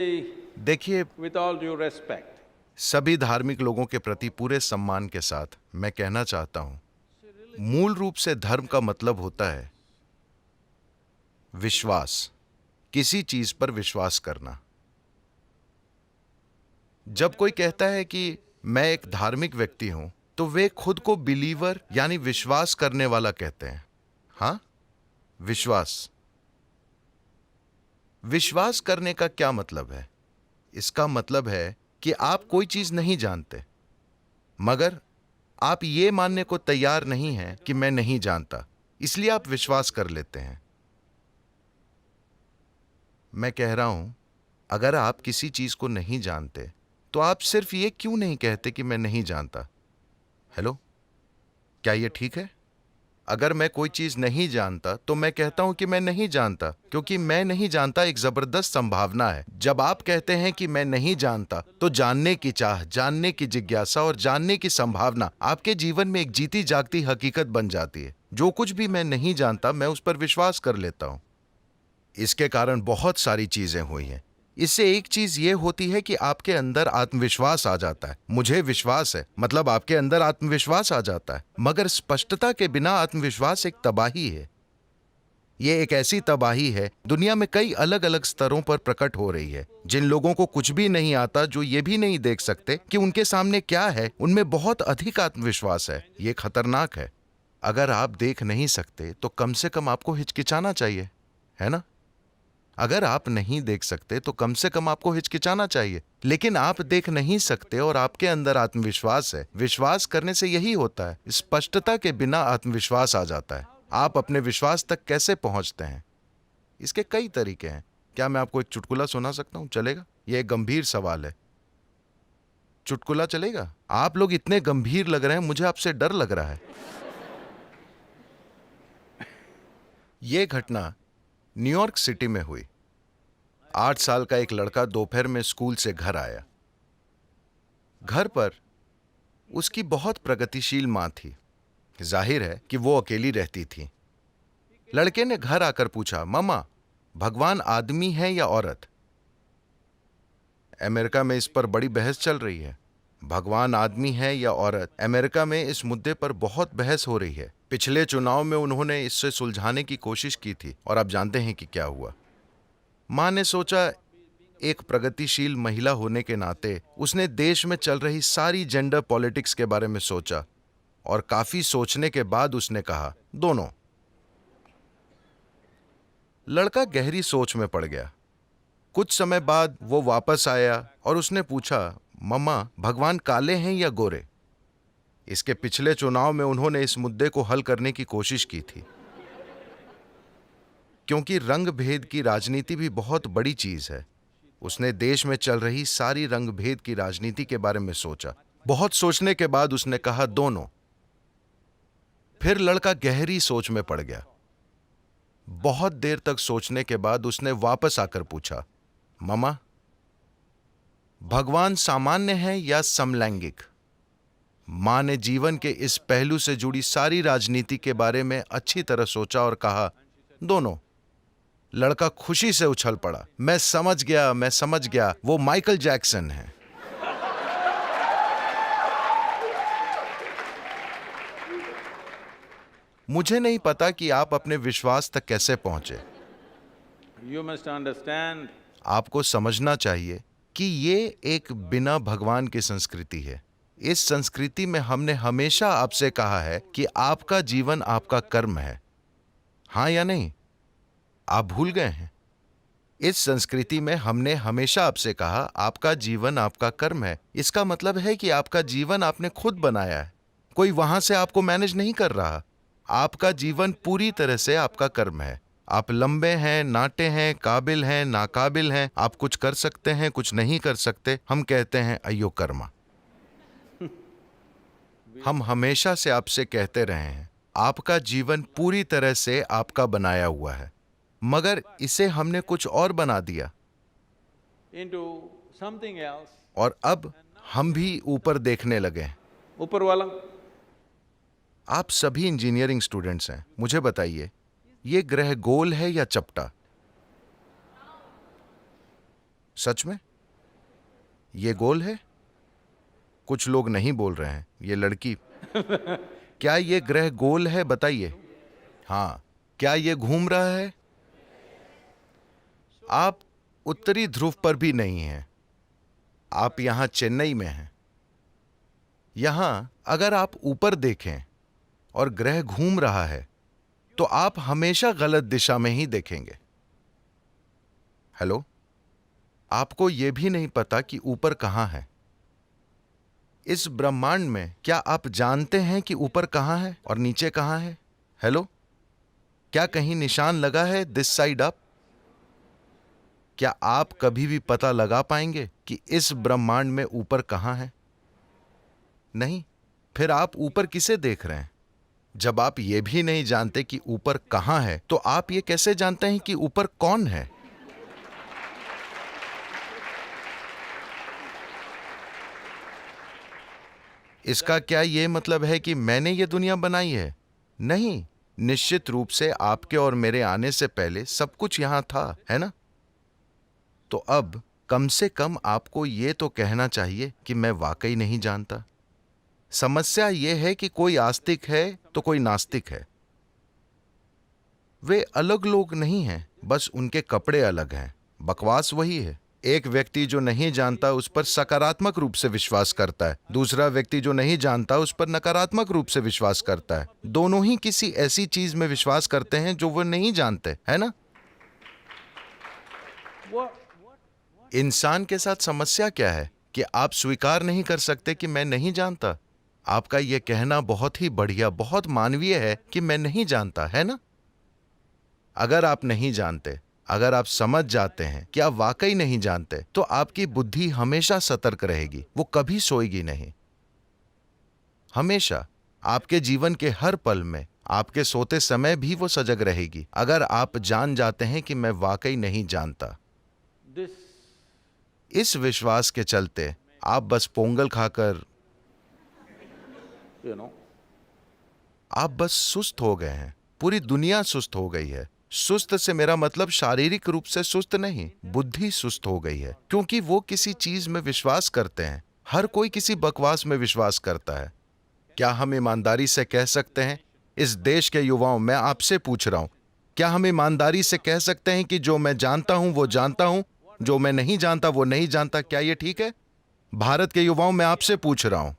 देखिए, with all due respect, सभी धार्मिक लोगों के प्रति पूरे सम्मान के साथ मैं कहना चाहता हूं, मूल रूप से धर्म का मतलब होता है विश्वास, किसी चीज पर विश्वास करना। जब कोई कहता है कि मैं एक धार्मिक व्यक्ति हूं, तो वे खुद को बिलीवर यानी विश्वास करने वाला कहते हैं। हाँ, विश्वास। विश्वास करने का क्या मतलब है? इसका मतलब है कि आप कोई चीज नहीं जानते, मगर आप ये मानने को तैयार नहीं हैं कि मैं नहीं जानता, इसलिए आप विश्वास कर लेते हैं। मैं कह रहा हूं, अगर आप किसी चीज को नहीं जानते, तो आप सिर्फ ये क्यों नहीं कहते कि मैं नहीं जानता? हेलो, क्या ये ठीक है? अगर मैं कोई चीज नहीं जानता, तो मैं कहता हूं कि मैं नहीं जानता, क्योंकि मैं नहीं जानता एक जबरदस्त संभावना है। जब आप कहते हैं कि मैं नहीं जानता, तो जानने की चाह, जानने की जिज्ञासा और जानने की संभावना आपके जीवन में एक जीती जागती हकीकत बन जाती है। जो कुछ भी मैं नहीं जानता, मैं उस पर विश्वास कर लेता हूं। इसके कारण बहुत सारी चीजें हुई हैं। इससे एक चीज ये होती है कि आपके अंदर आत्मविश्वास आ जाता है। मुझे विश्वास है, मतलब आपके अंदर आत्मविश्वास आ जाता है। मगर स्पष्टता के बिना आत्मविश्वास एक तबाही है। ये एक ऐसी तबाही है, दुनिया में कई अलग अलग स्तरों पर प्रकट हो रही है। जिन लोगों को कुछ भी नहीं आता, जो ये भी नहीं देख सकते कि उनके सामने क्या है, उनमें बहुत अधिक आत्मविश्वास है। ये खतरनाक है। अगर आप देख नहीं सकते, तो कम से कम आपको हिचकिचाना चाहिए, है ना? अगर आप नहीं देख सकते, तो कम से कम आपको हिचकिचाना चाहिए। लेकिन आप देख नहीं सकते और आपके अंदर आत्मविश्वास है। विश्वास करने से यही होता है, स्पष्टता के बिना आत्मविश्वास आ जाता है। आप अपने विश्वास तक कैसे पहुंचते हैं? इसके कई तरीके हैं। क्या मैं आपको एक चुटकुला सुना सकता हूं? चलेगा? यह एक गंभीर सवाल है। चुटकुला चलेगा? आप लोग इतने गंभीर लग रहे हैं, मुझे आपसे डर लग रहा है। यह घटना न्यूयॉर्क सिटी में हुई। 8 साल का एक लड़का दोपहर में स्कूल से घर आया। घर पर उसकी बहुत प्रगतिशील मां थी। जाहिर है कि वो अकेली रहती थी। लड़के ने घर आकर पूछा, मम्मा, भगवान आदमी है या औरत? अमेरिका में इस पर बड़ी बहस चल रही है। भगवान आदमी है या औरत? अमेरिका में इस मुद्दे पर बहुत बहस हो रही है। पिछले चुनाव में उन्होंने इससे सुलझाने की कोशिश की थी, और आप जानते हैं कि क्या हुआ। मां ने सोचा, एक प्रगतिशील महिला होने के नाते उसने देश में चल रही सारी जेंडर पॉलिटिक्स के बारे में सोचा, और काफी सोचने के बाद उसने कहा, दोनों। लड़का गहरी सोच में पड़ गया। कुछ समय बाद वो वापस आया और उसने पूछा, मम्मा, भगवान काले हैं या गोरे? इसके पिछले चुनाव में उन्होंने इस मुद्दे को हल करने की कोशिश की थी, क्योंकि रंग भेद की राजनीति भी बहुत बड़ी चीज है। उसने देश में चल रही सारी रंग भेद की राजनीति के बारे में सोचा। बहुत सोचने के बाद उसने कहा, दोनों। फिर लड़का गहरी सोच में पड़ गया। बहुत देर तक सोचने के बाद उसने वापस आकर पूछा, मम्मा, भगवान सामान्य है या समलैंगिक? मां ने जीवन के इस पहलू से जुड़ी सारी राजनीति के बारे में अच्छी तरह सोचा और कहा, दोनों। लड़का खुशी से उछल पड़ा, मैं समझ गया, मैं समझ गया, वो माइकल जैक्सन है। मुझे नहीं पता कि आप अपने विश्वास तक कैसे पहुंचे। you must understand आपको समझना चाहिए कि ये एक बिना भगवान की संस्कृति है। इस संस्कृति में हमने हमेशा आपसे कहा है कि आपका जीवन आपका कर्म है। हाँ या नहीं? आप भूल गए हैं? इस संस्कृति में हमने हमेशा आपसे कहा, आपका जीवन आपका कर्म है। इसका मतलब है कि आपका जीवन आपने खुद बनाया है। कोई वहां से आपको मैनेज नहीं कर रहा। आपका जीवन पूरी तरह से आपका कर्म है। आप लंबे हैं, नाटे हैं, काबिल हैं, नाकाबिल हैं। आप कुछ कर सकते हैं, कुछ नहीं कर सकते। हम कहते हैं अयो कर्मा। हम हमेशा से आपसे कहते रहे हैं, आपका जीवन पूरी तरह से आपका बनाया हुआ है, मगर इसे हमने कुछ और बना दिया। into something else. और अब हम भी ऊपर देखने लगे हैं। ऊपर वाला आप सभी इंजीनियरिंग स्टूडेंट्स हैं। मुझे बताइए, ये ग्रह गोल है या चपटा? सच में? ये गोल है? कुछ लोग नहीं बोल रहे हैं। ये लड़की, क्या ये ग्रह गोल है? बताइए। हाँ। क्या ये घूम रहा है? आप उत्तरी ध्रुव पर भी नहीं हैं। आप यहां चेन्नई में हैं। यहां अगर आप ऊपर देखें और ग्रह घूम रहा है तो आप हमेशा गलत दिशा में ही देखेंगे। हेलो, आपको यह भी नहीं पता कि ऊपर कहां है। इस ब्रह्मांड में क्या आप जानते हैं कि ऊपर कहां है और नीचे कहां है? हेलो, क्या कहीं निशान लगा है दिस साइड अप? क्या आप कभी भी पता लगा पाएंगे कि इस ब्रह्मांड में ऊपर कहां है? नहीं। फिर आप ऊपर किसे देख रहे हैं? जब आप ये भी नहीं जानते कि ऊपर कहां है तो आप ये कैसे जानते हैं कि ऊपर कौन है? इसका क्या ये मतलब है कि मैंने ये दुनिया बनाई है? नहीं, निश्चित रूप से आपके और मेरे आने से पहले सब कुछ यहां था, है ना? तो अब कम से कम आपको ये तो कहना चाहिए कि मैं वाकई नहीं जानता। समस्या यह है कि कोई आस्तिक है तो कोई नास्तिक है। वे अलग लोग नहीं हैं, बस उनके कपड़े अलग हैं। बकवास वही है। एक व्यक्ति जो नहीं जानता उस पर सकारात्मक रूप से विश्वास करता है, दूसरा व्यक्ति जो नहीं जानता उस पर नकारात्मक रूप से विश्वास करता है। दोनों ही किसी ऐसी चीज में विश्वास करते हैं जो वो नहीं जानते, है ना? इंसान के साथ समस्या क्या है कि आप स्वीकार नहीं कर सकते कि मैं नहीं जानता। आपका यह कहना बहुत ही बढ़िया, बहुत मानवीय है कि मैं नहीं जानता, है ना? अगर आप नहीं जानते, अगर आप समझ जाते हैं कि आप वाकई नहीं जानते, तो आपकी बुद्धि हमेशा सतर्क रहेगी, वो कभी सोएगी नहीं। हमेशा आपके जीवन के हर पल में, आपके सोते समय भी वो सजग रहेगी। अगर आप जान जाते हैं कि मैं वाकई नहीं जानता, इस विश्वास के चलते आप बस पोंगल खाकर आप बस सुस्त हो गए हैं। पूरी दुनिया सुस्त हो गई है। सुस्त से मेरा मतलब शारीरिक रूप से सुस्त नहीं, बुद्धि सुस्त हो गई है, क्योंकि वो किसी चीज में विश्वास करते हैं। हर कोई किसी बकवास में विश्वास करता है। क्या हम ईमानदारी से कह सकते हैं, इस देश के युवाओं, मैं आपसे पूछ रहा हूं, क्या हम ईमानदारी से कह सकते हैं कि जो मैं जानता हूं वो जानता हूं, जो मैं नहीं जानता वो नहीं जानता? क्या ये ठीक है? भारत के युवाओं, मैं आपसे पूछ रहा हूं,